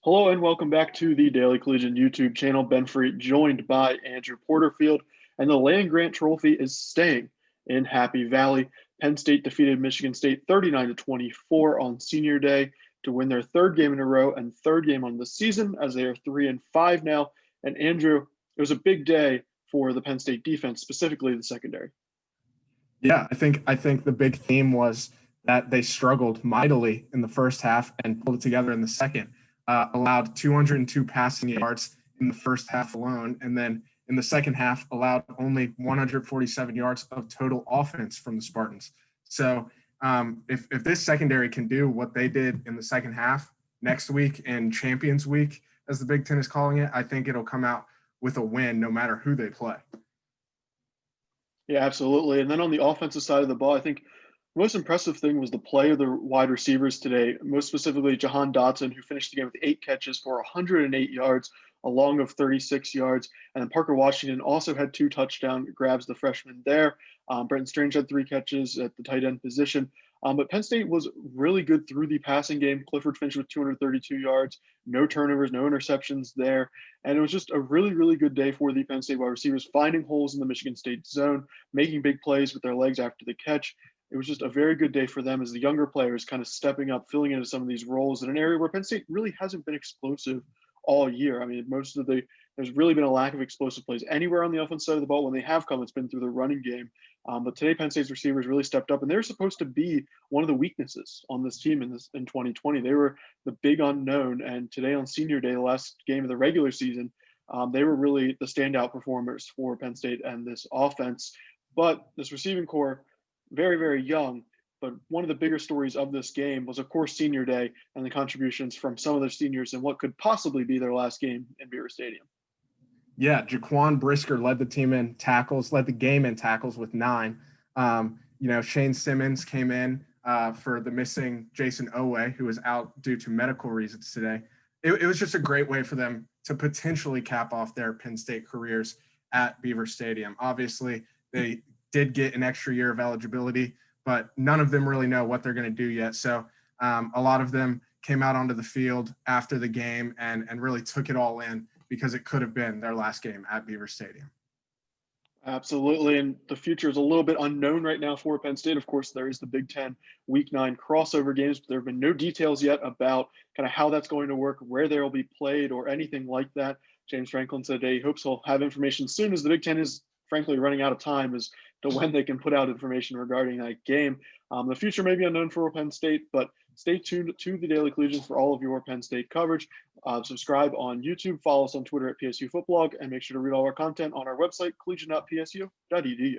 Hello and welcome back to the Daily Collegian YouTube channel. Ben Free joined by Andrew Porterfield, and the Land Grant Trophy is staying in Happy Valley. Penn State defeated Michigan State 39-24 on Senior Day to win their third game in a row and third game on the season, as they are 3-5 now. And Andrew, it was a big day for the Penn State defense, specifically the secondary. Yeah, I think the big theme was that they struggled mightily in the first half and pulled it together in the second. Allowed 202 passing yards in the first half alone, and then in the second half allowed only 147 yards of total offense from the Spartans. So if this secondary can do what they did in the second half next week in Champions Week, as the Big Ten is calling it, I think it'll come out with a win no matter who they play. Yeah, absolutely. And then on the offensive side of the ball, I think the most impressive thing was the play of the wide receivers today, most specifically Jahan Dotson, who finished the game with 8 catches for 108 yards, a long of 36 yards. And then Parker Washington also had 2 touchdown grabs, the freshman there. Brenton Strange had 3 catches at the tight end position. But Penn State was really good through the passing game. Clifford finished with 232 yards, no turnovers, no interceptions there. And it was just a really, really good day for the Penn State wide receivers, finding holes in the Michigan State zone, making big plays with their legs after the catch. It was just a very good day for them as the younger players kind of stepping up, filling into some of these roles in an area where Penn State really hasn't been explosive all year. I mean, there's really been a lack of explosive plays anywhere on the offense side of the ball. When they have come, it's been through the running game. But today, Penn State's receivers really stepped up, and they're supposed to be one of the weaknesses on this team in 2020. They were the big unknown, and today on Senior Day, the last game of the regular season, they were really the standout performers for Penn State and this offense. But this receiving core, very, very young. But one of the bigger stories of this game was, of course, Senior Day and the contributions from some of their seniors in what could possibly be their last game in Beaver Stadium. Yeah, Jaquan Brisker led the game in tackles with 9. Shane Simmons came in for the missing Jason Owe, who was out due to medical reasons today. It was just a great way for them to potentially cap off their Penn State careers at Beaver Stadium. Obviously, they did get an extra year of eligibility, but none of them really know what they're going to do yet. So a lot of them came out onto the field after the game and really took it all in, because it could have been their last game at Beaver Stadium. Absolutely. And the future is a little bit unknown right now for Penn State. Of course, there is the Big Ten Week 9 crossover games, but there have been no details yet about kind of how that's going to work, where they will be played, or anything like that. James Franklin said he hopes he'll have information soon, as the Big Ten is frankly running out of time as to when they can put out information regarding that game. The future may be unknown for Penn State, but stay tuned to the Daily Collegian for all of your Penn State coverage. Subscribe on YouTube, follow us on Twitter at PSU Footlog, and make sure to read all our content on our website, collegian.psu.edu.